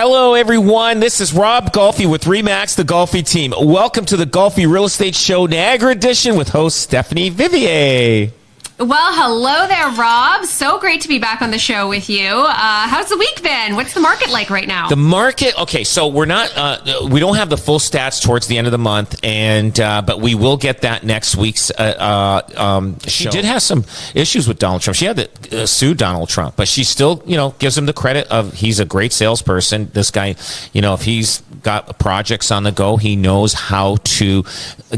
Hello, everyone. This is Rob Golfi with REMAX, the Golfi team. Welcome to the Golfi Real Estate Show Niagara edition with host Stephanie Vivier. Well, hello there, Rob. So great to be back on the show with you. How's the week been? What's the market like right now? The market, okay, so we're not, we don't have the full stats towards the end of the month, and but we will get that next week's show. She did have some issues with Donald Trump. She had to sue Donald Trump, but she still, gives him the credit of he's a great salesperson. This guy, if he's got projects on the go, he knows how to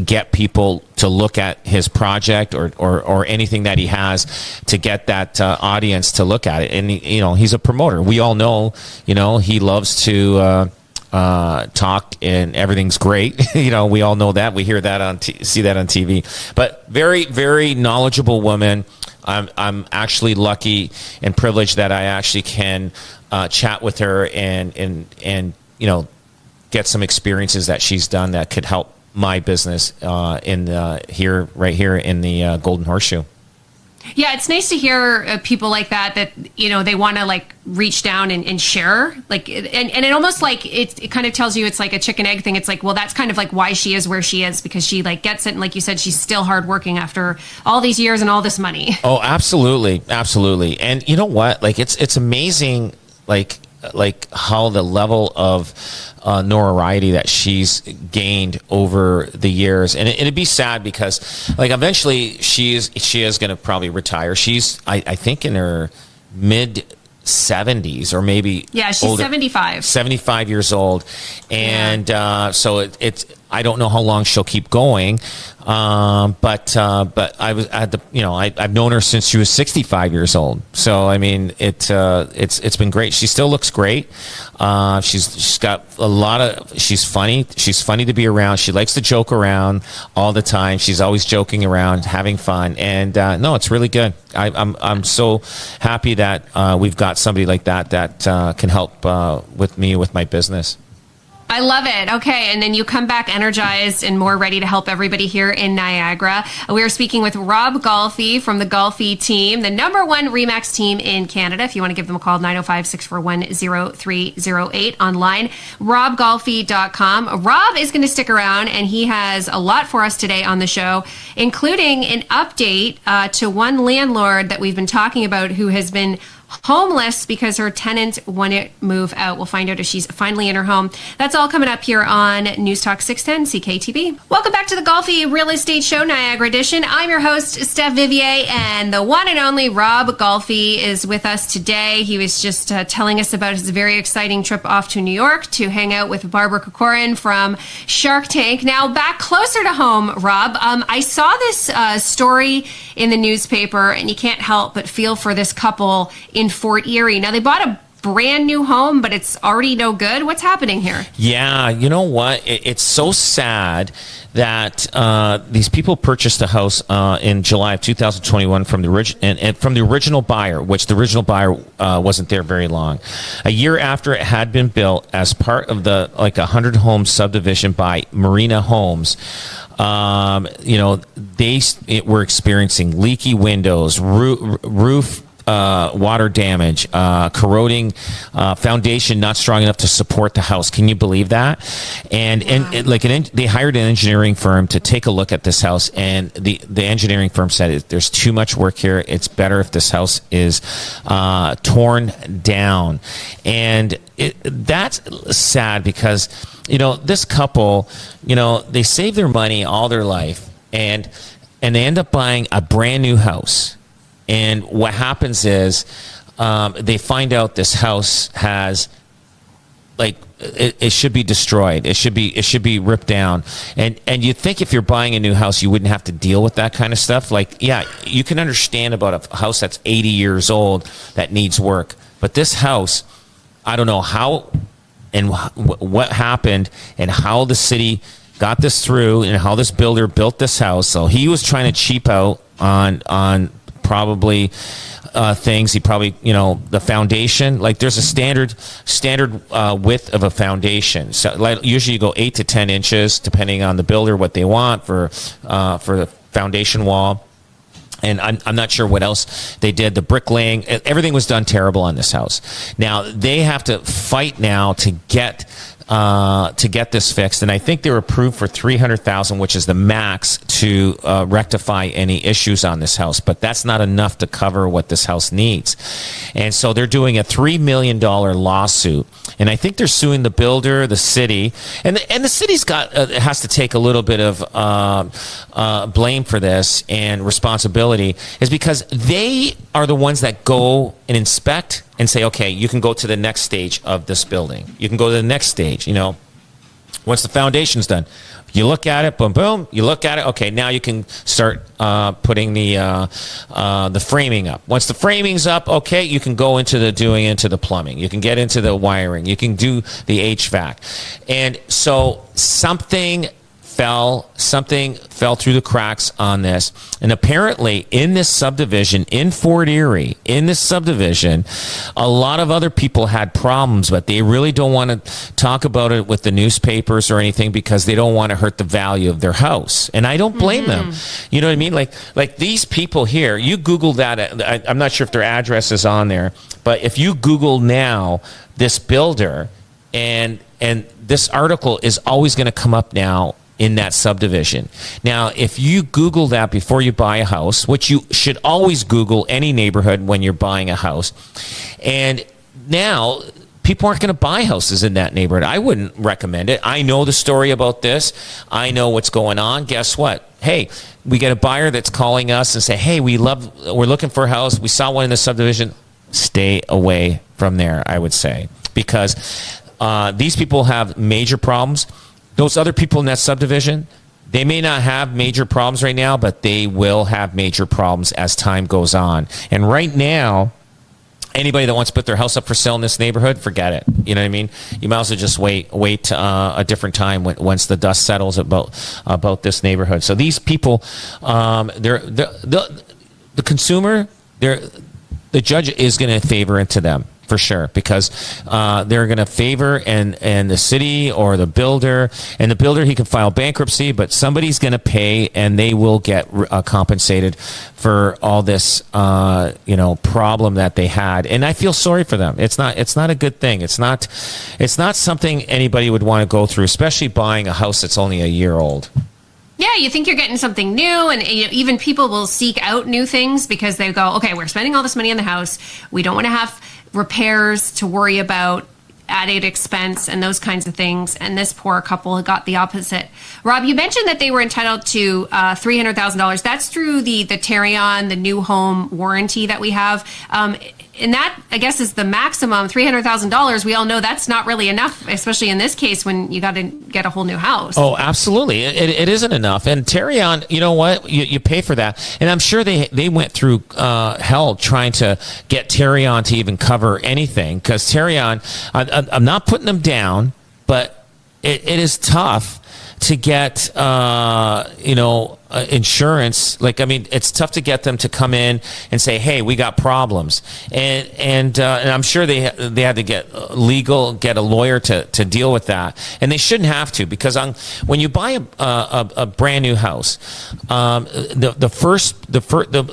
get people to look at his project or anything that he has to get that audience to look at it. And he's a promoter. We all know, he loves to talk and everything's great. We all know that. We hear that see that on TV. But very, very knowledgeable woman. I'm actually lucky and privileged that I actually can chat with her and get some experiences that she's done that could help my business right here in the Golden Horseshoe. Yeah, it's nice to hear people like that they want to reach down and share, and it almost it kind of tells you it's like a chicken egg thing. It's like, well, that's kind of why she is where she is, because she gets it, and like you said, she's still hardworking after all these years and all this money. Oh, absolutely, and you know what? It's amazing, how the level of notoriety that she's gained over the years, and it'd be sad because eventually she is going to probably retire. She's I think in her mid 70s or maybe she's older, 75 years old, and so it's I don't know how long she'll keep going, but I was at I've known her since she was 65 years old. So I mean it's been great. She still looks great. She's got she's funny to be around. She likes to joke around all the time. She's always joking around, having fun, and no, it's really good. I'm so happy that we've got somebody like that can help with me with my business. I love it. Okay, and then you come back energized and more ready to help everybody here in Niagara. We are speaking with Rob Golfi from the Golfi team, the number one REMAX team in Canada. If you want to give them a call, 905-641-0308. Online, robgolfi.com. Rob is going to stick around, and he has a lot for us today on the show, including an update to one landlord that we've been talking about who has been homeless because her tenant wouldn't move out. We'll find out if she's finally in her home. That's all coming up here on News Talk 610 CKTV. Welcome back to the Golfi Real Estate Show Niagara edition. I'm your host, Steph Vivier, and the one and only Rob Golfi is with us today. He was just telling us about his very exciting trip off to New York to hang out with Barbara Corcoran from Shark Tank. Now, back closer to home, Rob, I saw this story in the newspaper, and you can't help but feel for this couple in Fort Erie. Now, they bought a brand new home, but it's already no good. What's happening here? Yeah, you know what? It's so sad that these people purchased a house in July of 2021 from the original buyer, which the original buyer wasn't there very long. A year after it had been built as part of the 100-home subdivision by Marina Homes. They were experiencing leaky windows, roof water damage, corroding foundation not strong enough to support the house. Can you believe that? They hired an engineering firm to take a look at this house, and the engineering firm said there's too much work here. It's better if this house is torn down, and that's sad because this couple, they save their money all their life, and they end up buying a brand new house. And what happens is they find out this house has it should be destroyed. It should be ripped down. And you'd think if you're buying a new house, you wouldn't have to deal with that kind of stuff. You can understand about a house that's 80 years old that needs work. But this house, I don't know how and what happened and how the city got this through and how this builder built this house. So he was trying to cheap out on probably things. He probably, the foundation, there's a standard width of a foundation. So usually you go 8 to 10 inches, depending on the builder, what they want for the foundation wall. And I'm not sure what else they did. The bricklaying, everything was done terrible on this house. Now they have to fight now to get this fixed, and I think they were approved for $300,000, which is the max to rectify any issues on this house. But that's not enough to cover what this house needs, and so they're doing a $3 million lawsuit. And I think they're suing the builder, the city, and the city's got has to take a little bit of blame for this and responsibility, is because they are the ones that go and inspect and say, okay, you can go to the next stage of this building. You can go to the next stage. You know, once the foundation's done, you look at it, boom, boom. You look at it. Okay, now you can start putting the framing up. Once the framing's up, okay, you can go into the plumbing. You can get into the wiring. You can do the HVAC. And so something fell through the cracks on this. And apparently in this subdivision in Fort Erie, a lot of other people had problems, but they really don't want to talk about it with the newspapers or anything because they don't want to hurt the value of their house. And I don't blame them. You know what I mean? Like these people here, you Google that. I'm not sure if their address is on there, but if you Google now this builder, and this article is always going to come up now in that subdivision. Now, if you Google that before you buy a house, which you should always Google any neighborhood when you're buying a house, and now people aren't going to buy houses in that neighborhood. I wouldn't recommend it. I know the story about this. I know what's going on. Guess what? Hey, we get a buyer that's calling us and say, hey, we're looking for a house. We saw one in the subdivision. Stay away from there, I would say, because these people have major problems. Those other people in that subdivision, they may not have major problems right now, but they will have major problems as time goes on. And right now, anybody that wants to put their house up for sale in this neighborhood, forget it. You know what I mean? You might as well just wait a different time once the dust settles about this neighborhood. So these people, the consumer, the judge is going to favor into them. For sure, because they're going to favor and the city or the builder. And the builder, he can file bankruptcy, but somebody's going to pay, and they will get compensated for all this problem that they had. And I feel sorry for them. It's not a good thing. It's not something anybody would want to go through, especially buying a house that's only a year old. Yeah, you think you're getting something new, and even people will seek out new things because they go, okay, we're spending all this money on the house. We don't want to have repairs to worry about, added expense, and those kinds of things. And this poor couple got the opposite. Rob, you mentioned that they were entitled to $300,000. That's through the Tarion, the new home warranty that we have. And that, I guess, is the maximum, $300,000. We all know that's not really enough, especially in this case when you got to get a whole new house. Oh, absolutely. It isn't enough. And Tarion, you know what? You pay for that. And I'm sure they went through hell trying to get Tarion to even cover anything, because Tarion, I'm not putting them down, but it is tough to get, insurance. It's tough to get them to come in and say, hey, we got problems. And I'm sure they had to get a lawyer to deal with that. And they shouldn't have to, because when you buy a brand new house, the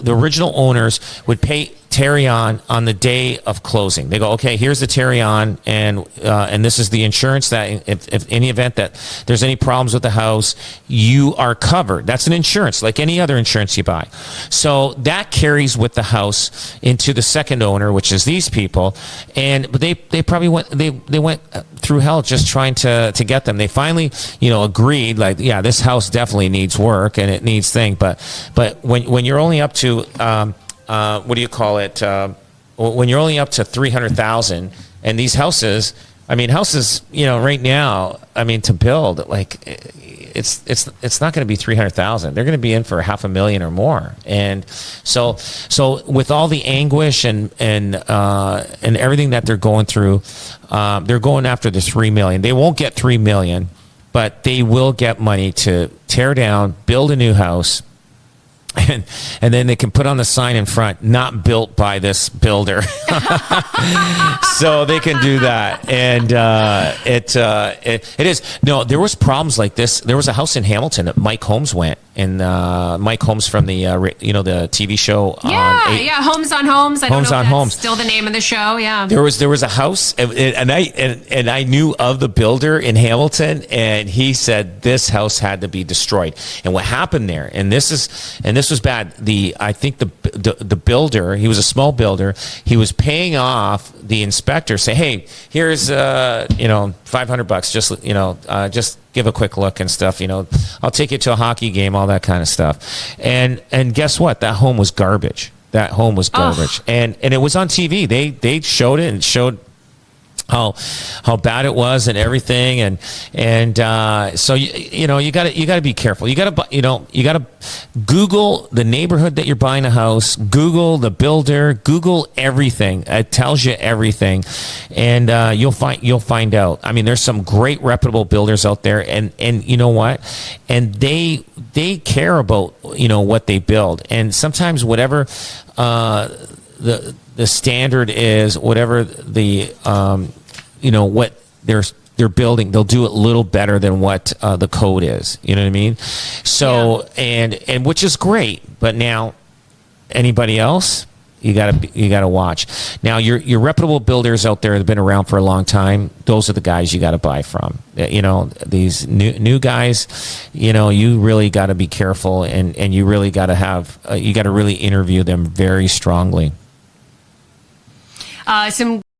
original owners would pay Tarion on the day of closing. They go, okay, here's the Tarion, and this is the insurance that if any event that there's any problems with the house, you are covered. That's an insurance, like any other insurance you buy. So that carries with the house into the second owner, which is these people, but they probably went through hell just trying to get them. They finally agreed, like, yeah, this house definitely needs work and it needs things, but when you're only up to what do you call it? When you're only up to 300,000, and these houses, right now, to build, like, it's not going to be 300,000. They're going to be in for $500,000 or more. And so with all the anguish and everything that they're going through, they're going after the $3 million. They won't get $3 million, but they will get money to tear down, build a new house, and then they can put on the sign in front, not built by this builder. So they can do that. And it is. No, there was problems like this. There was a house in Hamilton that Mike Holmes went, and Mike Holmes from the the TV show. Homes on Homes. I don't know if that's Homes. still the name of the show. Yeah. There was a house, and I knew of the builder in Hamilton, and he said this house had to be destroyed. And what happened there, and this was bad. I think the builder, he was a small builder. He was paying off the inspector, say, hey, here's $500, just give a quick look and stuff. I'll take you to a hockey game, all that kind of stuff. And guess what? That home was garbage. That home was garbage. And it was on TV. They showed it and showed how bad it was and everything, and so you got to be careful. You got to Google the neighborhood that you're buying a house, Google the builder, Google everything. It tells you everything, and you'll find out. I mean, there's some great reputable builders out there, and you know what, and they care about what they build, and sometimes whatever the standard is, whatever the what they're building, they'll do it a little better than what the code is. You know what I mean? So and which is great. But now, anybody else, you gotta watch. Now your reputable builders out there that have been around for a long time, those are the guys you got to buy from. These new guys, you really got to be careful, and you really got to have you got to really interview them very strongly. Some